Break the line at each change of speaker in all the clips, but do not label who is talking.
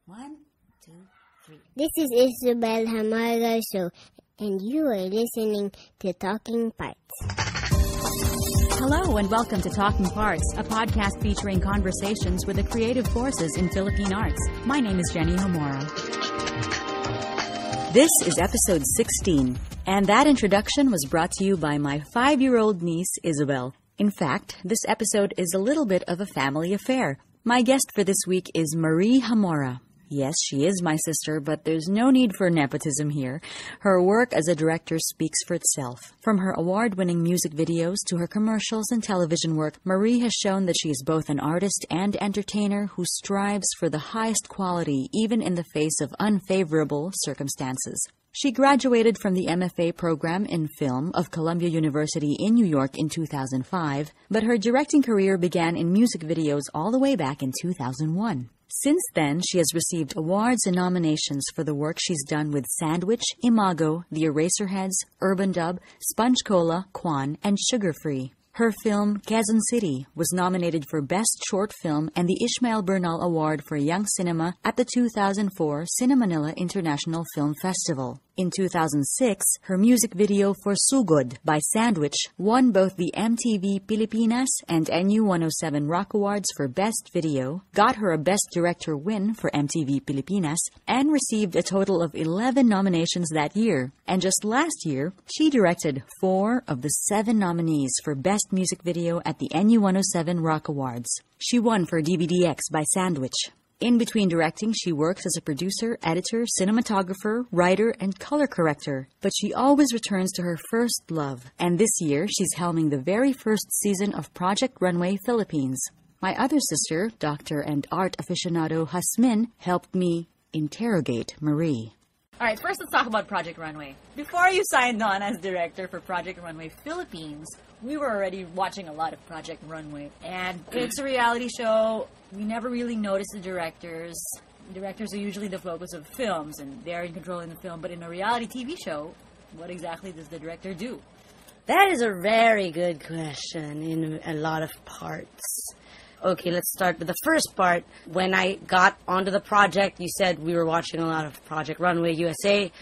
1, 2, 3.
This is Isabel Hamada Show, and you are listening to Talking Parts.
Hello and welcome to Talking Parts, a podcast featuring conversations with the creative forces in Philippine arts. My name is Jenny Jamora. This is episode 16, and that introduction was brought to you by my 5-year-old niece, Isabel. In fact, this episode is a little bit of a family affair. My guest for this week is Marie Jamora. Yes, she is my sister, but there's no need for nepotism here. Her work as a director speaks for itself. From her award-winning music videos to her commercials and television work, Marie has shown that she is both an artist and entertainer who strives for the highest quality even in the face of unfavorable circumstances. She graduated from the MFA program in film of Columbia University in New York in 2005, but her directing career began in music videos all the way back in 2001. Since then, she has received awards and nominations for the work she's done with Sandwich, Imago, The Eraserheads, Urban Dub, Sponge Cola, Kwan, and Sugar Free. Her film, Quezon City, was nominated for Best Short Film and the Ishmael Bernal Award for Young Cinema at the 2004 Cinemanila International Film Festival. In 2006, her music video for Sugod by Sandwich won both the MTV Pilipinas and NU107 Rock Awards for Best Video, got her a Best Director win for MTV Pilipinas, and received a total of 11 nominations that year. And just last year, she directed 4 of the 7 nominees for Best Music Video at the NU107 Rock Awards. She won for DVDX by Sandwich. In between directing, she works as a producer, editor, cinematographer, writer, and color corrector. But she always returns to her first love. And this year, she's helming the very first season of Project Runway Philippines. My other sister, doctor and art aficionado Hasmin, helped me interrogate Marie. All right, first let's talk about Project Runway. Before you signed on as director for Project Runway Philippines, we were already watching a lot of Project Runway. And it's a reality show. We never really notice the directors. Directors are usually the focus of films, and they're in control in the film. But in a reality TV show, what exactly does the director do?
That is a very good question in a lot of parts. Okay, let's start with the first part. When I got onto the project, you said we were watching a lot of Project Runway USA.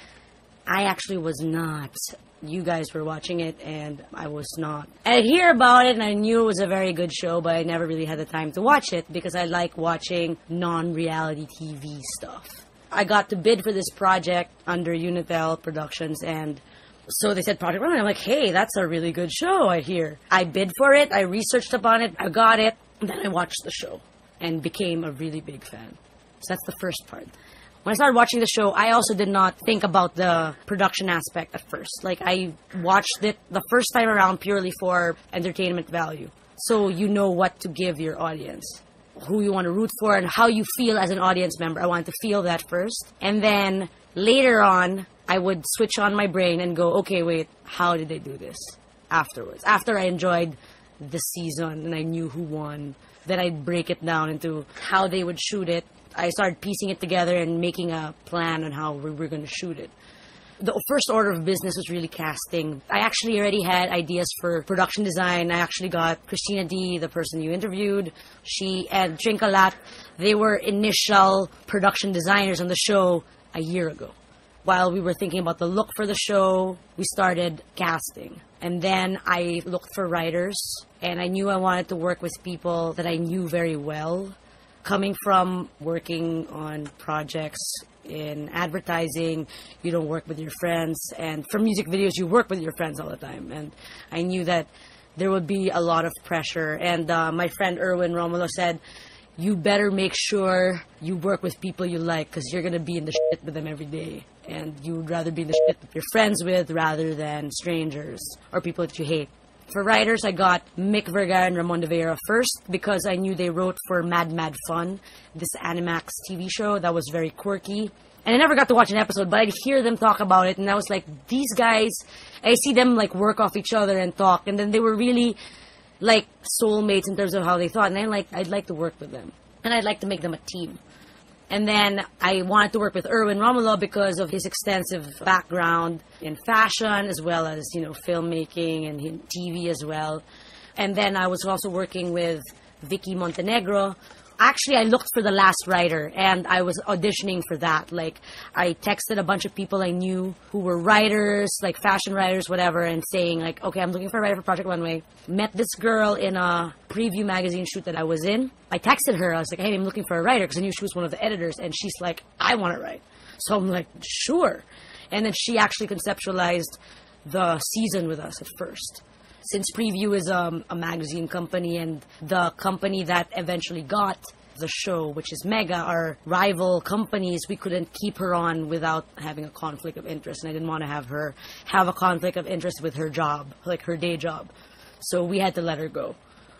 I actually was not. You guys were watching it, and I was not. I'd hear about it, and I knew it was a very good show, but I never really had the time to watch it because I like watching non-reality TV stuff. I got to bid for this project under Unitel Productions, and so they said Project Runway. I'm like, hey, that's a really good show, I hear. I bid for it, I researched upon it, I got it, and then I watched the show and became a really big fan. So that's the first part. When I started watching the show, I also did not think about the production aspect at first. Like, I watched it the first time around purely for entertainment value. So you know what to give your audience, who you want to root for, and how you feel as an audience member. I wanted to feel that first. And then later on, I would switch on my brain and go, okay, wait, how did they do this afterwards? After I enjoyed the season and I knew who won, then I'd break it down into how they would shoot it. I started piecing it together and making a plan on how we were going to shoot it. The first order of business was really casting. I actually already had ideas for production design. I actually got Christina D, the person you interviewed, she and Trinkalat. They were initial production designers on the show a year ago. While we were thinking about the look for the show, we started casting. And then I looked for writers, and I knew I wanted to work with people that I knew very well. Coming from working on projects in advertising, you don't work with your friends. And for music videos, you work with your friends all the time. And I knew that there would be a lot of pressure. And my friend Erwin Romulo said, you better make sure you work with people you like because you're going to be in the shit with them every day. And you would rather be in the shit with your friends with rather than strangers or people that you hate. For writers, I got Mick Vergara and Ramon de Vera first because I knew they wrote for Mad Mad Fun, this Animax TV show that was very quirky. And I never got to watch an episode, but I'd hear them talk about it, and I was like, these guys, I see them like work off each other and talk, and then they were really like soulmates in terms of how they thought, and I'd like to work with them, and I'd like to make them a team. And then I wanted to work with Erwin Romulo because of his extensive background in fashion as well as, filmmaking and TV as well. And then I was also working with Vicky Montenegro, Actually, I looked for the last writer, and I was auditioning for that. Like, I texted a bunch of people I knew who were writers, like fashion writers, whatever, and saying, like, okay, I'm looking for a writer for Project Runway. Met this girl in a preview magazine shoot that I was in. I texted her. I was like, hey, I'm looking for a writer, because I knew she was one of the editors, and she's like, I want to write. So I'm like, sure. And then she actually conceptualized the season with us at first. Since Preview is a magazine company, and the company that eventually got the show, which is Mega, are rival companies, we couldn't keep her on without having a conflict of interest. And I didn't want to have her have a conflict of interest with her job, like her day job. So we had to let her go.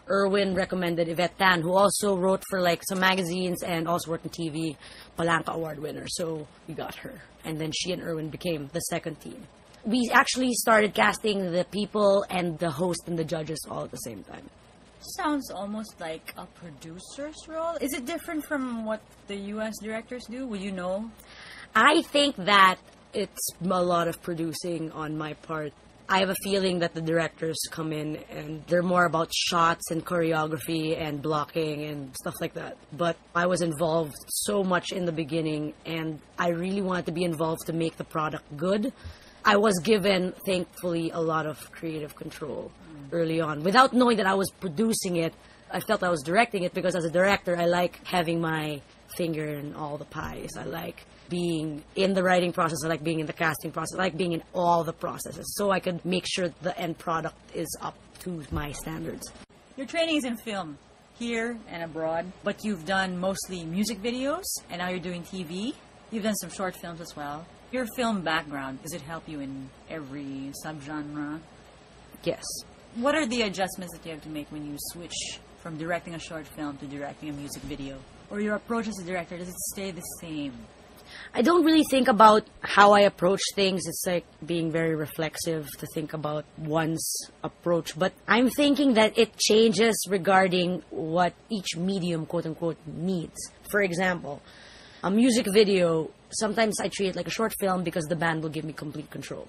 Erwin recommended Yvette Tan, who also wrote for like some magazines and also worked in TV, Palanca Award winner. So we got her. And then she and Erwin became the second team. We actually started casting the people and the host and the judges all at the same time.
Sounds almost like a producer's role. Is it different from what the U.S. directors do? Will you know?
I think that it's a lot of producing on my part. I have a feeling that the directors come in and they're more about shots and choreography and blocking and stuff like that. But I was involved so much in the beginning, and I really wanted to be involved to make the product good. I was given, thankfully, a lot of creative control early on. Without knowing that I was producing it, I felt I was directing it, because as a director, I like having my finger in all the pies. I like being in the writing process. I like being in the casting process. I like being in all the processes, so I could make sure the end product is up to my standards.
Your training is in film, here and abroad, but you've done mostly music videos, and now you're doing TV. You've done some short films as well. Your film background, does it help you in every subgenre?
Yes.
What are the adjustments that you have to make when you switch from directing a short film to directing a music video? Or your approach as a director, does it stay the same?
I don't really think about how I approach things. It's like being very reflexive to think about one's approach. But I'm thinking that it changes regarding what each medium, quote-unquote, needs. For example, a music video, sometimes I treat it like a short film because the band will give me complete control.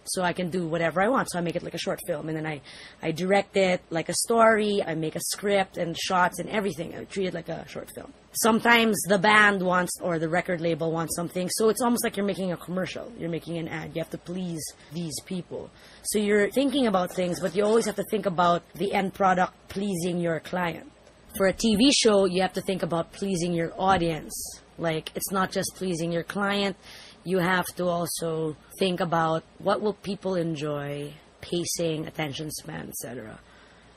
So I can do whatever I want. So I make it like a short film. And then I direct it like a story. I make a script and shots and everything. I treat it like a short film. Sometimes the band wants, or the record label wants something. So it's almost like you're making a commercial. You're making an ad. You have to please these people. So you're thinking about things, but you always have to think about the end product pleasing your client. For a TV show, you have to think about pleasing your audience. Like, it's not just pleasing your client. You have to also think about what will people enjoy, pacing, attention span, etc.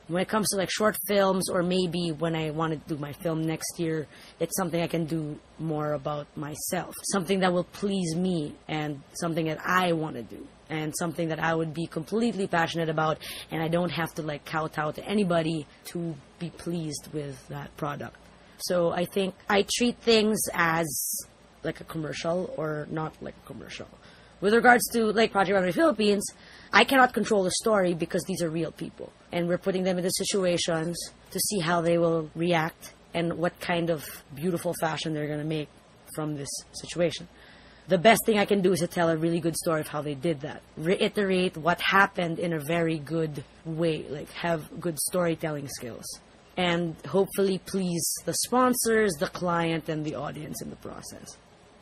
When it comes to like short films, or maybe when I want to do my film next year, it's something I can do more about myself. Something that will please me, and something that I want to do, and something that I would be completely passionate about, and I don't have to like kowtow to anybody to be pleased with that product. So I think I treat things as like a commercial or not like a commercial. With regards to like Project Runway Philippines, I cannot control the story because these are real people. And we're putting them into situations to see how they will react and what kind of beautiful fashion they're going to make from this situation. The best thing I can do is to tell a really good story of how they did that. Reiterate what happened in a very good way, like have good storytelling skills. And hopefully please the sponsors, the client, and the audience in the process.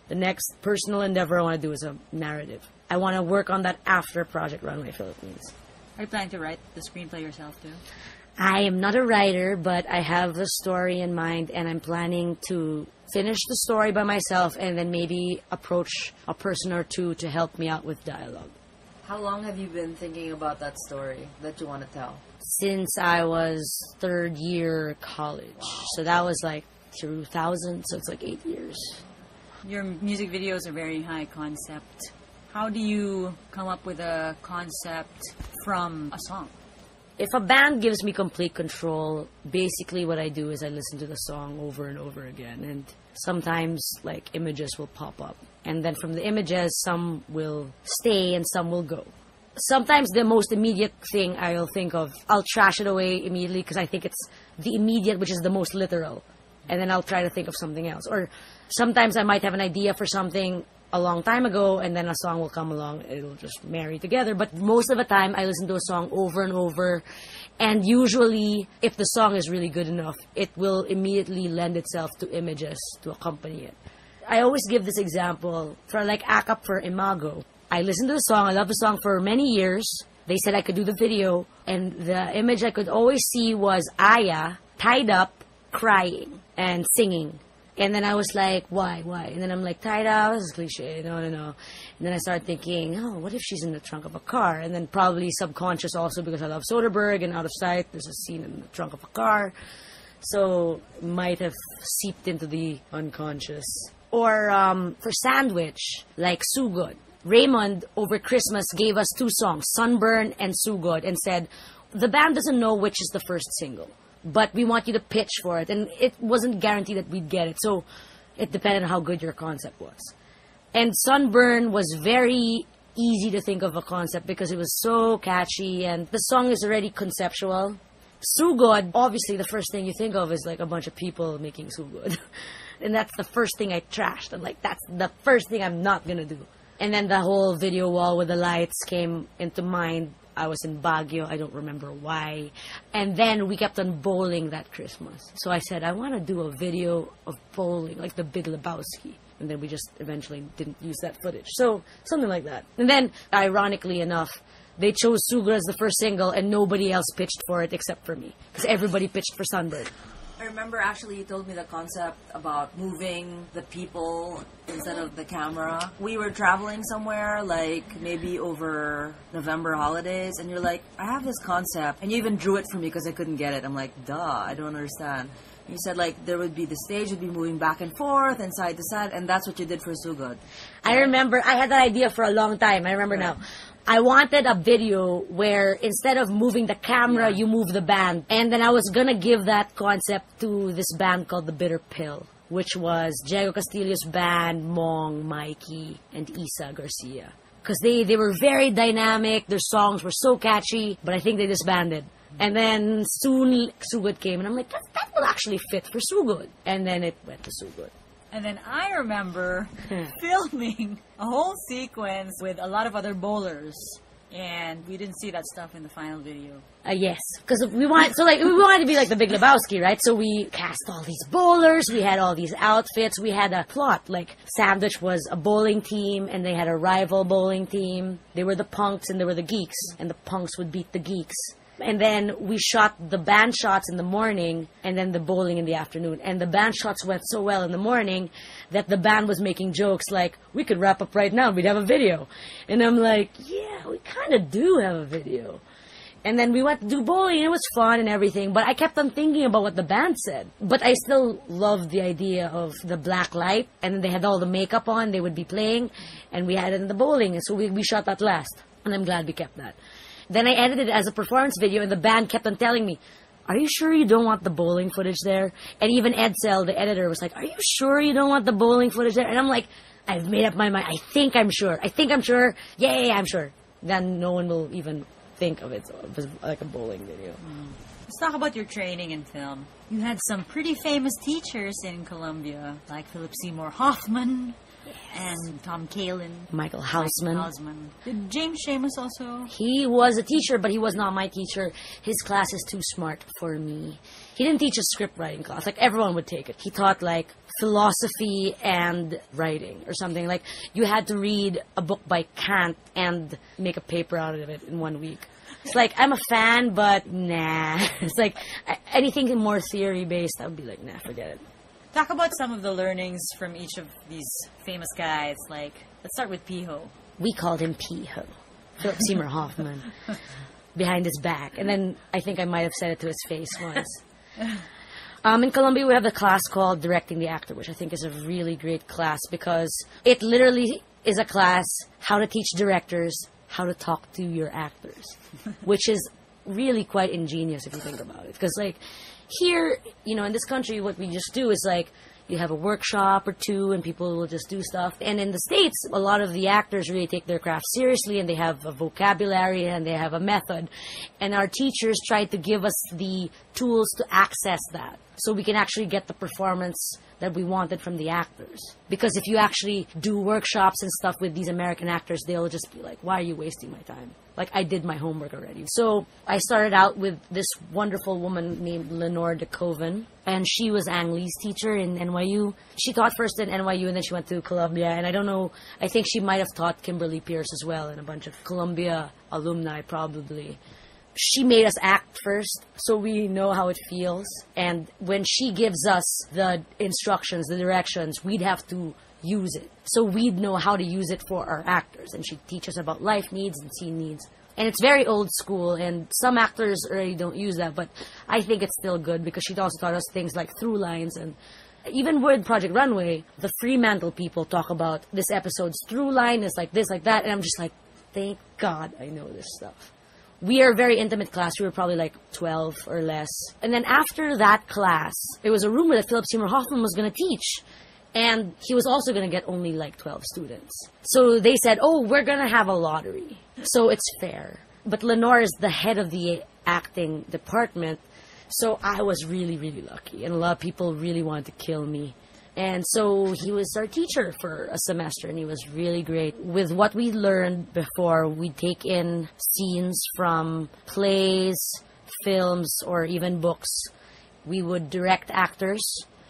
The next personal endeavor I want to do is a narrative. I want to work on that after Project Runway Philippines.
Are you planning to write the screenplay yourself too?
I am not a writer, but I have the story in mind, and I'm planning to finish the story by myself and then maybe approach a person or two to help me out with dialogue.
How long have you been thinking about that story that you want to tell?
Since I was third year college. Wow. So that was like 2000, so it's like 8 years.
Your music videos are very high concept. How do you come up with a concept from a song?
If a band gives me complete control, basically what I do is I listen to the song over and over again. And sometimes like images will pop up. And then from the images, some will stay and some will go. Sometimes the most immediate thing I'll think of, I'll trash it away immediately because I think it's the immediate, which is the most literal. And then I'll try to think of something else. Or sometimes I might have an idea for something a long time ago, and then a song will come along. It'll just marry together. But most of the time, I listen to a song over and over, And usually, if the song is really good enough, it will immediately lend itself to images to accompany it. I always give this example for like ACAP for Imago. I listened to the song, I loved the song for many years. They said I could do the video, and the image I could always see was Aya tied up, crying, and singing. And then I was like, why? And then I'm like, tied up, this is cliche, no. And then I started thinking, oh, what if she's in the trunk of a car? And then probably subconscious also because I love Soderbergh and Out of Sight, there's a scene in the trunk of a car. So might have seeped into the unconscious. Or for Sandwich, like Sugod. Raymond, over Christmas, gave us 2 songs, Sunburn and Sugod, and said, the band doesn't know which is the first single, but we want you to pitch for it. And it wasn't guaranteed that we'd get it, so it depended on how good your concept was. And Sunburn was very easy to think of a concept because it was so catchy, and the song is already conceptual. Sugod, obviously the first thing you think of is like a bunch of people making sugod. And that's the first thing I trashed. I'm like, that's the first thing I'm not gonna do. And then the whole video wall with the lights came into mind. I was in Baguio. I don't remember why. And then we kept on bowling that Christmas. So I said, I want to do a video of bowling, like the Big Lebowski. And then we just eventually didn't use that footage. So something like that. And then, ironically enough, they chose Sugar as the first single and nobody else pitched for it except for me. Because everybody pitched for Sunbird.
I remember actually you told me the concept about moving the people instead of the camera. We were traveling somewhere, like maybe over November holidays, and you're like, I have this concept. And you even drew it for me because I couldn't get it. I'm like, duh, I don't understand. You said like there would be the stage would be moving back and forth and side to side, and that's what you did for Sugod.
I remember, I had that idea for a long time. I remember now. I wanted a video where instead of moving the camera, you move the band. And then I was gonna give that concept to this band called The Bitter Pill, which was Diego Castillo's band, Mong, Mikey, and Isa Garcia. Because they were very dynamic, their songs were so catchy, but I think they disbanded. And then soon Sugod came, and I'm like, that will actually fit for Sugod. And then it went to Sugod.
And then I remember filming a whole sequence with a lot of other bowlers. And we didn't see that stuff in the final video.
Yes, because we wanted to be like the Big Lebowski, right? So we cast all these bowlers, we had all these outfits, we had a plot. Like Sandwich was a bowling team, and they had a rival bowling team. They were the punks and they were the geeks, and the punks would beat the geeks. And then we shot the band shots in the morning and then the bowling in the afternoon. And the band shots went so well in the morning that the band was making jokes like, we could wrap up right now, we'd have a video. And I'm like, yeah, we kind of do have a video. And then we went to do bowling, and it was fun and everything, but I kept on thinking about what the band said. But I still loved the idea of the black light, and then they had all the makeup on, they would be playing, and we had it in the bowling, and so we shot that last. And I'm glad we kept that. Then I edited it as a performance video, and the band kept on telling me, are you sure you don't want the bowling footage there? And even Edsel, the editor, was like, are you sure you don't want the bowling footage there? And I'm like, I've made up my mind. I think I'm sure. Yeah, I'm sure. Then no one will even think of it as like a bowling video.
Let's talk about your training in film. You had some pretty famous teachers in Colombia, like Philip Seymour Hoffman. And Tom Kalin.
Michael Hausman.
Did James Seamus also?
He was a teacher, but he was not my teacher. His class is too smart for me. He didn't teach a script writing class. Like, everyone would take it. He taught, like, philosophy and writing or something. Like, you had to read a book by Kant and make a paper out of it in 1 week. It's like, I'm a fan, but nah. It's like, anything more theory-based, I would be like, nah, forget it.
Talk about some of the learnings from each of these famous guys. Like, let's start with Piho.
We called him Piho. Philip Seymour Hoffman. Behind his back. And then I think I might have said it to his face once. In Colombia, we have a class called Directing the Actor, which I think is a really great class because it literally is a class how to teach directors how to talk to your actors, which is really quite ingenious if you think about it. Because, like, here, you know, in this country, what we just do is, like, you have a workshop or two and people will just do stuff. And in the States, a lot of the actors really take their craft seriously and they have a vocabulary and they have a method. And our teachers tried to give us the tools to access that. so we can actually get the performance that we wanted from the actors. Because if you actually do workshops and stuff with these American actors, they'll just be like, why are you wasting my time? Like, I did my homework already. So I started out with this wonderful woman named Lenore DeCoven, and she was Ang Lee's teacher in NYU. She taught first in NYU, and then she went to Columbia, and I don't know, I think she might have taught Kimberly Pierce as well, and a bunch of Columbia alumni probably. She made us act first, so we know how it feels. And when she gives us the instructions, the directions, we'd have to use it. So we'd know how to use it for our actors. And she'd teach us about life needs and scene needs. And it's very old school, and some actors already don't use that, but I think it's still good because she also taught us things like through lines. And even with Project Runway, the Fremantle people talk about this episode's through line is like this, like that. And I'm just like, thank God I know this stuff. We are a very intimate class. We were probably like 12 or less. And then after that class, it was a rumor that Philip Seymour Hoffman was going to teach. And he was also going to get only like 12 students. So they said, oh, we're going to have a lottery. So it's fair. But Lenore is the head of the acting department. So I was really, really lucky. And a lot of people really wanted to kill me. And so he was our teacher for a semester, and he was really great. With what we learned before, we'd take in scenes from plays, films, or even books. We would direct actors,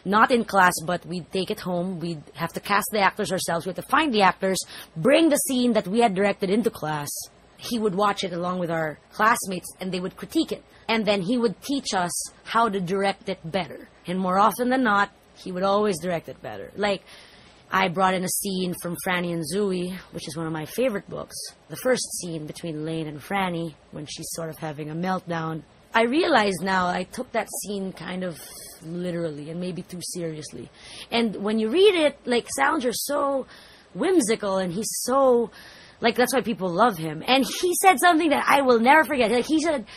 not in class, but we'd take it home. We'd have to cast the actors ourselves. We had to find the actors, bring the scene that we had directed into class. He would watch it along with our classmates, and they would critique it. And then he would teach us how to direct it better. And more often than not, he would always direct it better. Like, I brought in a scene from Franny and Zooey, which is one of my favorite books. The first scene between Lane and Franny, when she's sort of having a meltdown. I realize now I took that scene kind of literally and maybe too seriously. And when you read it, like, Salinger is so whimsical, and he's so, like, that's why people love him. And he said something that I will never forget. Like, he said,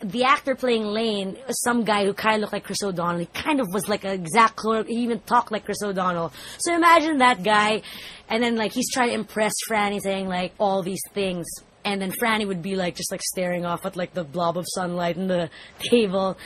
the actor playing Lane was some guy who kind of looked like Chris O'Donnell. He kind of was like an exact clone. He even talked like Chris O'Donnell. So imagine that guy, and then like he's trying to impress Franny, saying like all these things, and then Franny would be like just like staring off at like the blob of sunlight in the table,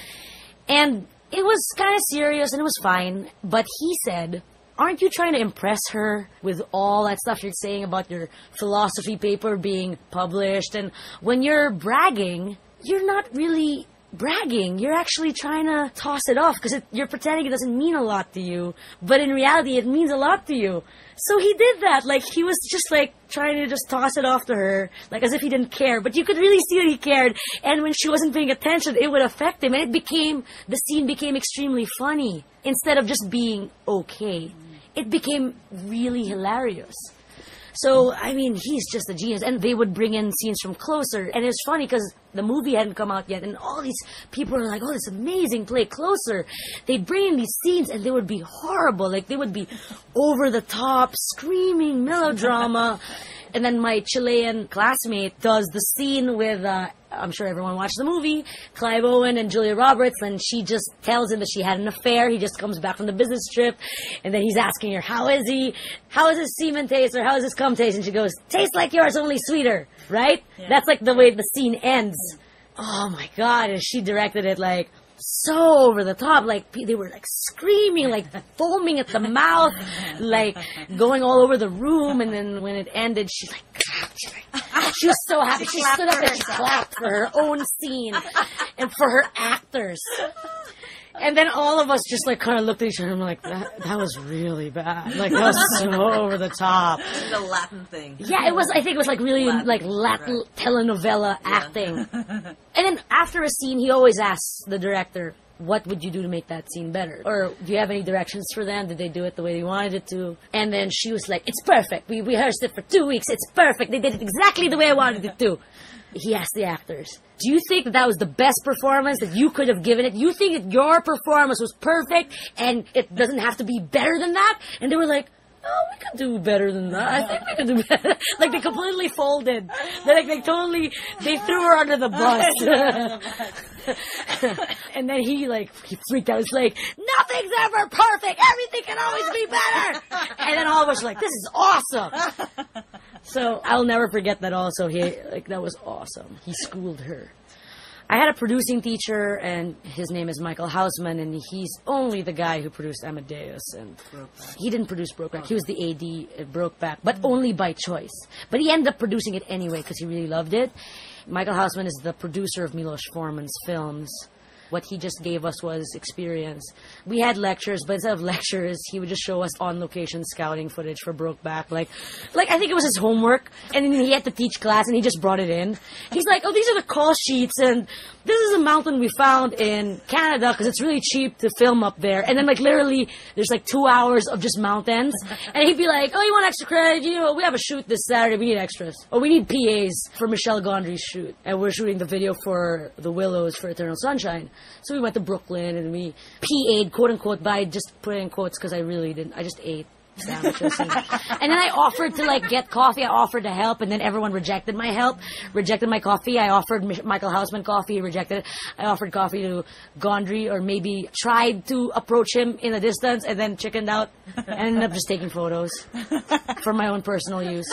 and it was kind of serious and it was fine. But he said, aren't you trying to impress her with all that stuff you're saying about your philosophy paper being published? And when you're bragging, you're not really bragging. You're actually trying to toss it off because you're pretending it doesn't mean a lot to you. But in reality, it means a lot to you. So he did that. Like, he was just like trying to just toss it off to her, like as if he didn't care. But you could really see that he cared. And when she wasn't paying attention, it would affect him. And the scene became extremely funny. Instead of just being okay, it became really hilarious. So, I mean, he's just a genius. And they would bring in scenes from Closer. And it was funny because the movie hadn't come out yet. And all these people were like, oh, this amazing play, Closer. They'd bring in these scenes and they would be horrible. Like, they would be over the top, screaming melodrama. And then my Chilean classmate does the scene with, I'm sure everyone watched the movie, Clive Owen and Julia Roberts, and she just tells him that she had an affair. He just comes back from the business trip, and then he's asking her, how is he? How is his semen taste, or how is his cum taste? And she goes, tastes like yours, only sweeter, right? Yeah. That's like the way the scene ends. Oh my God, and she directed it like so over the top, like they were like screaming, like foaming at the mouth, like going all over the room. And then when it ended, she was so happy. She stood up and she clapped for her own scene and for her actors. And then all of us just like kind of looked at each other and were like, that was really bad. Like, that was so over the top.
The Latin thing.
Yeah, it was. I think it was like really Latin telenovela acting. And then after a scene, he always asks the director, what would you do to make that scene better? Or do you have any directions for them? Did they do it the way they wanted it to? And then she was like, it's perfect. We rehearsed it for 2 weeks. It's perfect. They did it exactly the way I wanted it to. He asked the actors, do you think that was the best performance that you could have given it? You think that your performance was perfect and it doesn't have to be better than that? And they were like, oh, we could do better than that. I think we could do better. Like, they completely folded. They threw her under the bus. And then he freaked out. He's like, nothing's ever perfect. Everything can always be better. And then all of us were like, this is awesome. So I'll never forget that also. That was awesome. He schooled her. I had a producing teacher, and his name is Michael Hausman, and he's only the guy who produced Amadeus. And he didn't produce Brokeback. He was the AD at Brokeback, but only by choice. But he ended up producing it anyway because he really loved it. Michael Hausman is the producer of Milos Forman's films. What he just gave us was experience. We had lectures, but instead of lectures, he would just show us on-location scouting footage for Brokeback. Like I think it was his homework, and then he had to teach class, and he just brought it in. He's like, oh, these are the call sheets, and this is a mountain we found in Canada because it's really cheap to film up there. And then, like, literally, there's like 2 hours of just mountains. And he'd be like, oh, you want extra credit? You know, we have a shoot this Saturday. We need extras. Oh, we need PAs for Michelle Gondry's shoot. And we're shooting the video for The Willows for Eternal Sunshine. So we went to Brooklyn and we PA'd, quote unquote, by just putting in quotes because I really didn't. I just ate sandwiches. And then I offered to like get coffee. I offered to help, and then everyone rejected my help, rejected my coffee. I offered Michael Hausman coffee. He rejected it. I offered coffee to Gondry, or maybe tried to approach him in a distance and then chickened out and ended up just taking photos for my own personal use.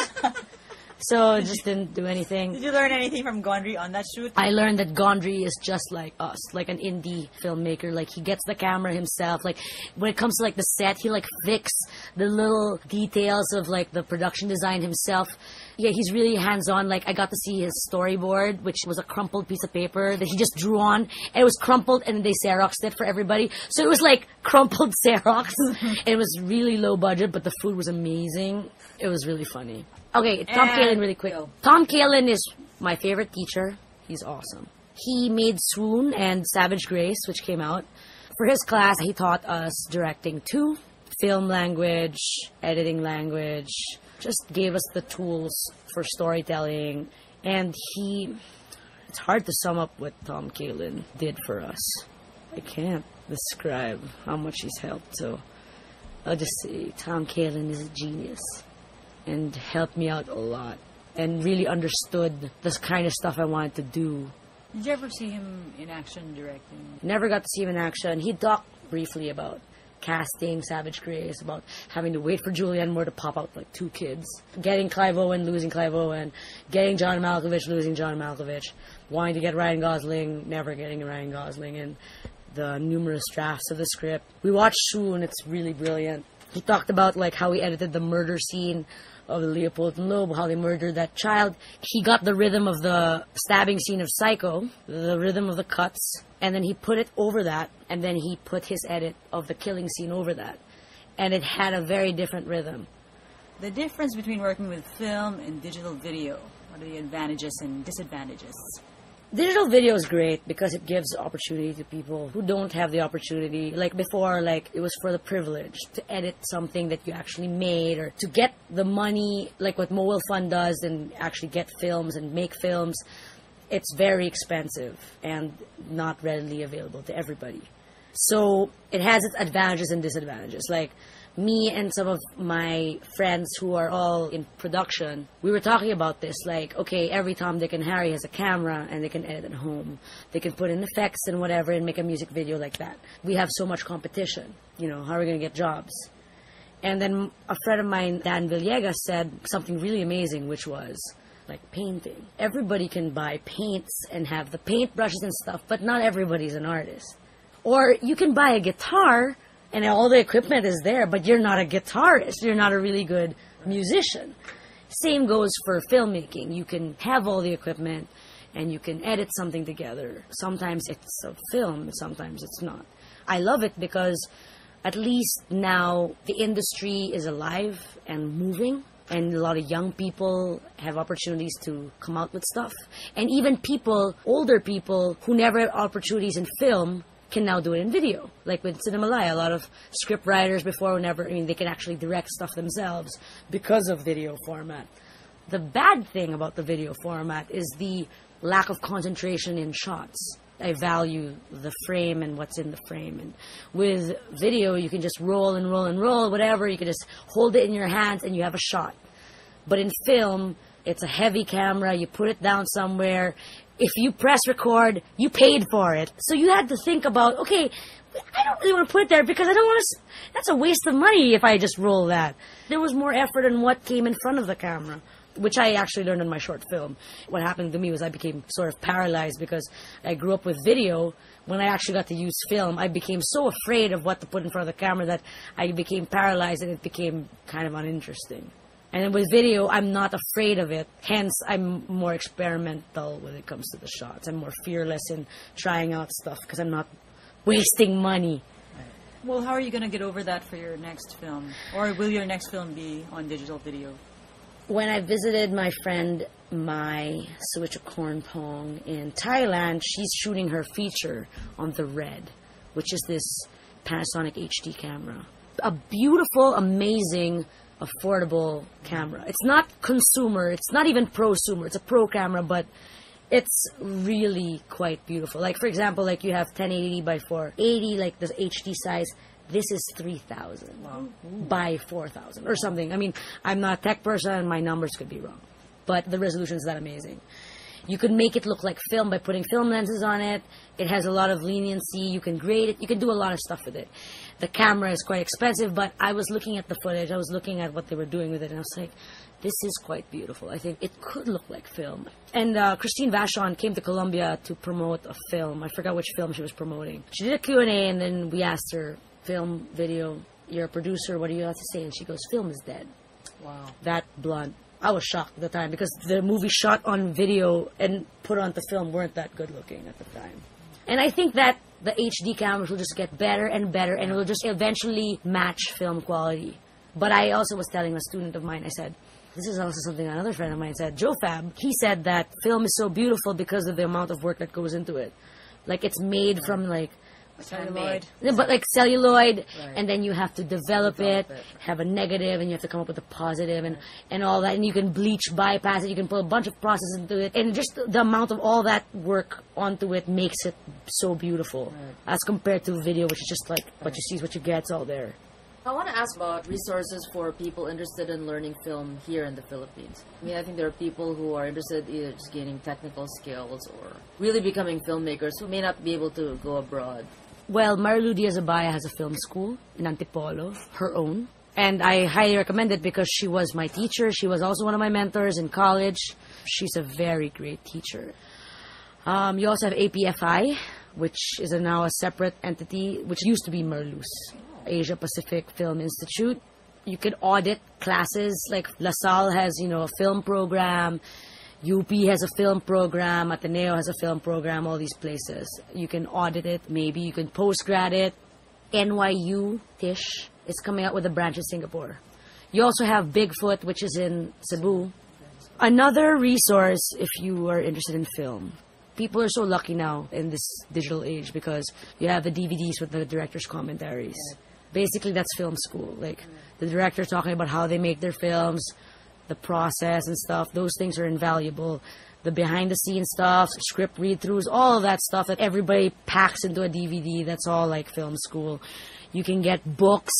So I just didn't do anything.
Did you learn anything from Gondry on that shoot?
I learned that Gondry is just like us, like an indie filmmaker. Like, he gets the camera himself. Like, when it comes to like the set, he like fix the little details of like the production design himself. Yeah, he's really hands-on. Like, I got to see his storyboard, which was a crumpled piece of paper that he just drew on. And it was crumpled, and then they Xeroxed it for everybody. So it was like crumpled Xerox. It was really low budget, but the food was amazing. It was really funny. Okay, Tom Kalin really quick. Tom Kalin is my favorite teacher. He's awesome. He made Swoon and Savage Grace, which came out. For his class, he taught us directing too, film language, editing language, just gave us the tools for storytelling. And it's hard to sum up what Tom Kalin did for us. I can't describe how much he's helped, so I'll just say Tom Kalin is a genius and helped me out a lot and really understood this kind of stuff I wanted to do.
Did you ever see him in action directing?
Never got to see him in action. He talked briefly about casting Savage Grace, about having to wait for Julianne Moore to pop out like 2 kids, getting Clive Owen, losing Clive Owen, getting John Malkovich, losing John Malkovich, wanting to get Ryan Gosling, never getting Ryan Gosling, and the numerous drafts of the script. We watched Swoon. It's really brilliant. He talked about like how he edited the murder scene of Leopold and Loeb, how they murdered that child. He got the rhythm of the stabbing scene of Psycho, the rhythm of the cuts, and then he put it over that, and then he put his edit of the killing scene over that. And it had a very different rhythm.
The difference between working with film and digital video, what are the advantages and disadvantages?
Digital video is great because it gives opportunity to people who don't have the opportunity. Like before, like it was for the privilege to edit something that you actually made, or to get the money, like what Mobile Fund does, and actually get films and make films. It's very expensive and not readily available to everybody. So it has its advantages and disadvantages. Like me and some of my friends who are all in production, we were talking about this, like, okay, every Tom, Dick, and Harry has a camera and they can edit at home. They can put in effects and whatever and make a music video like that. We have so much competition. You know, how are we going to get jobs? And then a friend of mine, Dan Villegas, said something really amazing, which was like painting. Everybody can buy paints and have the paint brushes and stuff, but not everybody's an artist. Or you can buy a guitar and all the equipment is there, but you're not a guitarist. You're not a really good musician. Same goes for filmmaking. You can have all the equipment and you can edit something together. Sometimes it's a film, sometimes it's not. I love it because at least now the industry is alive and moving, and a lot of young people have opportunities to come out with stuff. And even people, older people who never had opportunities in film, can now do it in video. Like with Cinemalaya, a lot of script writers before they can actually direct stuff themselves because of video format. The bad thing about the video format is the lack of concentration in shots. I value the frame and what's in the frame. And with video, you can just roll and roll and roll, whatever. You can just hold it in your hands and you have a shot. But in film, it's a heavy camera. You put it down somewhere. If you press record, you paid for it. So you had to think about, okay, I don't really want to put it there because I don't want to, that's a waste of money if I just roll that. There was more effort in what came in front of the camera. which I actually learned in my short film. What happened to me was I became sort of paralyzed because I grew up with video. When I actually got to use film, I became so afraid of what to put in front of the camera that I became paralyzed and it became kind of uninteresting. And then with video, I'm not afraid of it. Hence, I'm more experimental when it comes to the shots. I'm more fearless in trying out stuff because I'm not wasting money.
Well, how are you going to get over that for your next film? Or will your next film be on digital video?
When I visited my friend Mai Suichakornpong in Thailand, she's shooting her feature on the Red, which is this Panasonic HD camera. A beautiful, amazing, affordable camera. It's not consumer, it's not even prosumer, it's a pro camera, but it's really quite beautiful. Like, for example, like you have 1080 by 480, like the HD size. This is 3,000 by 4,000 or something. I mean, I'm not a tech person and my numbers could be wrong. But the resolution is that amazing. You can make it look like film by putting film lenses on it. It has a lot of leniency. You can grade it. You can do a lot of stuff with it. The camera is quite expensive, but I was looking at the footage. I was looking at what they were doing with it, and I was like, this is quite beautiful. I think it could look like film. And Christine Vachon came to Colombia to promote a film. I forgot which film she was promoting. She did a Q&A, and then we asked her, film, video, you're a producer, what do you have to say? And she goes, film is dead.
Wow.
That blunt. I was shocked at the time because the movie shot on video and put onto film weren't that good looking at the time. And I think that the HD cameras will just get better and better and it will just eventually match film quality. But I also was telling a student of mine, I said, this is also something another friend of mine said, Joe Fab, he said that film is so beautiful because of the amount of work that goes into it. Like it's made from like
Celluloid.
But like celluloid, and then you have to develop it, have a negative, and you have to come up with a positive, and all that, and you can bleach, bypass it, you can put a bunch of processes into it, and just the amount of all that work onto it makes it so beautiful, as compared to video, which is just like, what you see is what you get, it's all there.
I want to ask about resources for people interested in learning film here in the Philippines. I mean, I think there are people who are interested either just gaining technical skills or really becoming filmmakers who may not be able to go abroad.
Well, Marilu Diaz-Abaya has a film school in Antipolo, her own. And I highly recommend it because she was my teacher. She was also one of my mentors in college. She's a very great teacher. You also have APFI, which is now a separate entity, which used to be Marilu's, Asia Pacific Film Institute. You could audit classes, like LaSalle has, a film program. UP has a film program, Ateneo has a film program, all these places. You can audit it, maybe you can postgrad it. NYU, Tish, is coming out with a branch in Singapore. You also have Bigfoot, which is in Cebu. Another resource if you are interested in film. People are so lucky now in this digital age because you have the DVDs with the director's commentaries. Basically, that's film school. Like, the director talking about how they make their films, the process and stuff, those things are invaluable. The behind-the-scenes stuff, script read-throughs, all of that stuff that everybody packs into a DVD, that's all like film school. You can get books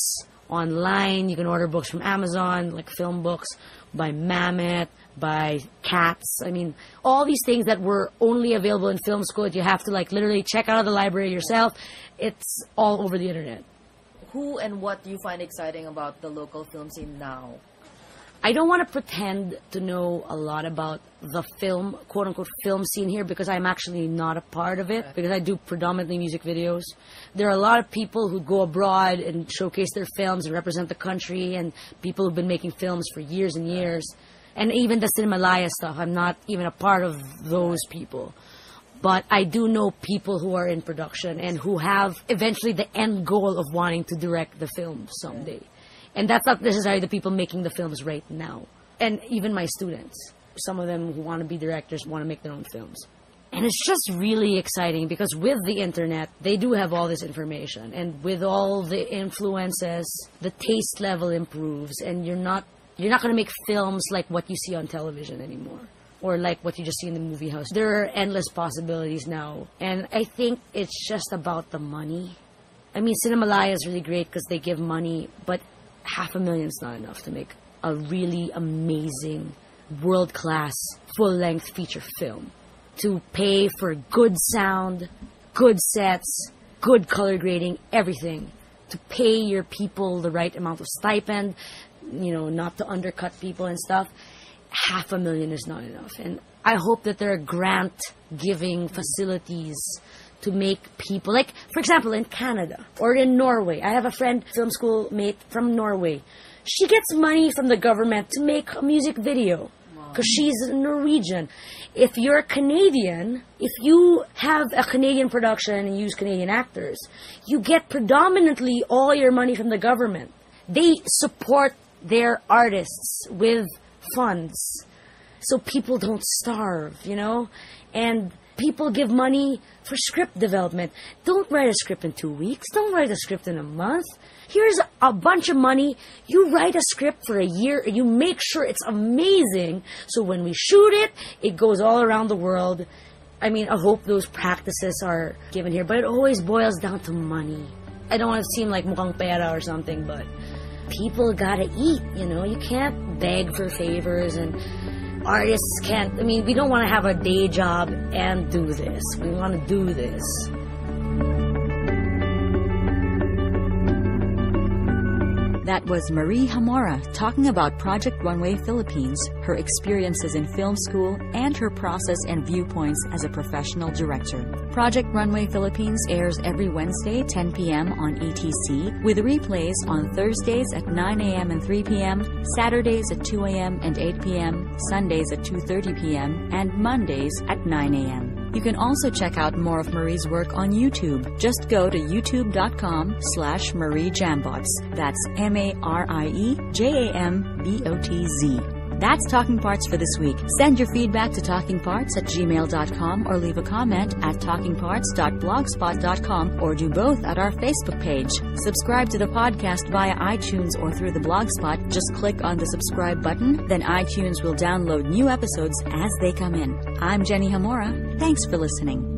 online. You can order books from Amazon, like film books, by Mammoth, by Cats. I mean, all these things that were only available in film school that you have to like literally check out of the library yourself, it's all over the internet.
Who and what do you find exciting about the local film scene now?
I don't want to pretend to know a lot about the film, quote-unquote, film scene here because I'm actually not a part of it because I do predominantly music videos. There are a lot of people who go abroad and showcase their films and represent the country and people who've been making films for years and years. And even the Cinemalaya stuff, I'm not even a part of those people. But I do know people who are in production and who have eventually the end goal of wanting to direct the film someday. And that's not necessarily the people making the films right now. And even my students. Some of them who want to be directors want to make their own films. And it's just really exciting because with the internet, they do have all this information. And with all the influences, the taste level improves. And you're not going to make films like what you see on television anymore. Or like what you just see in the movie house. There are endless possibilities now. And I think it's just about the money. I mean, Cinemalaya is really great because they give money, but $500,000 is not enough to make a really amazing, world-class, full-length feature film. To pay for good sound, good sets, good color grading, everything. To pay your people the right amount of stipend, not to undercut people and stuff. $500,000 is not enough. And I hope that there are grant-giving facilities to make people, like, for example, in Canada or in Norway. I have a friend, film school mate from Norway. She gets money from the government to make a music video because she's Norwegian. If you're Canadian, if you have a Canadian production and use Canadian actors, you get predominantly all your money from the government. They support their artists with funds so people don't starve, you know? And people give money for script development. Don't write a script in 2 weeks. Don't write a script in a month. Here's a bunch of money. You write a script for a year. You make sure it's amazing. So when we shoot it, it goes all around the world. I mean, I hope those practices are given here. But it always boils down to money. I don't want to seem like mukhang pera or something, but people gotta eat, you know? You can't beg for favors, and artists can't. I mean, we don't want to have a day job and do this. We want to do this.
That was Marie Jamora talking about Project Runway Philippines, her experiences in film school, and her process and viewpoints as a professional director. Project Runway Philippines airs every Wednesday, 10 p.m. on ETC, with replays on Thursdays at 9 a.m. and 3 p.m., Saturdays at 2 a.m. and 8 p.m., Sundays at 2:30 p.m., and Mondays at 9 a.m. You can also check out more of Marie's work on YouTube. Just go to youtube.com/Marie Jambots. That's MarieJambotz. That's Talking Parts for this week. Send your feedback to talkingparts@gmail.com or leave a comment at talkingparts.blogspot.com, or do both at our Facebook page. Subscribe to the podcast via iTunes or through the Blogspot. Just click on the subscribe button, then iTunes will download new episodes as they come in. I'm Jenny Jamora. Thanks for listening.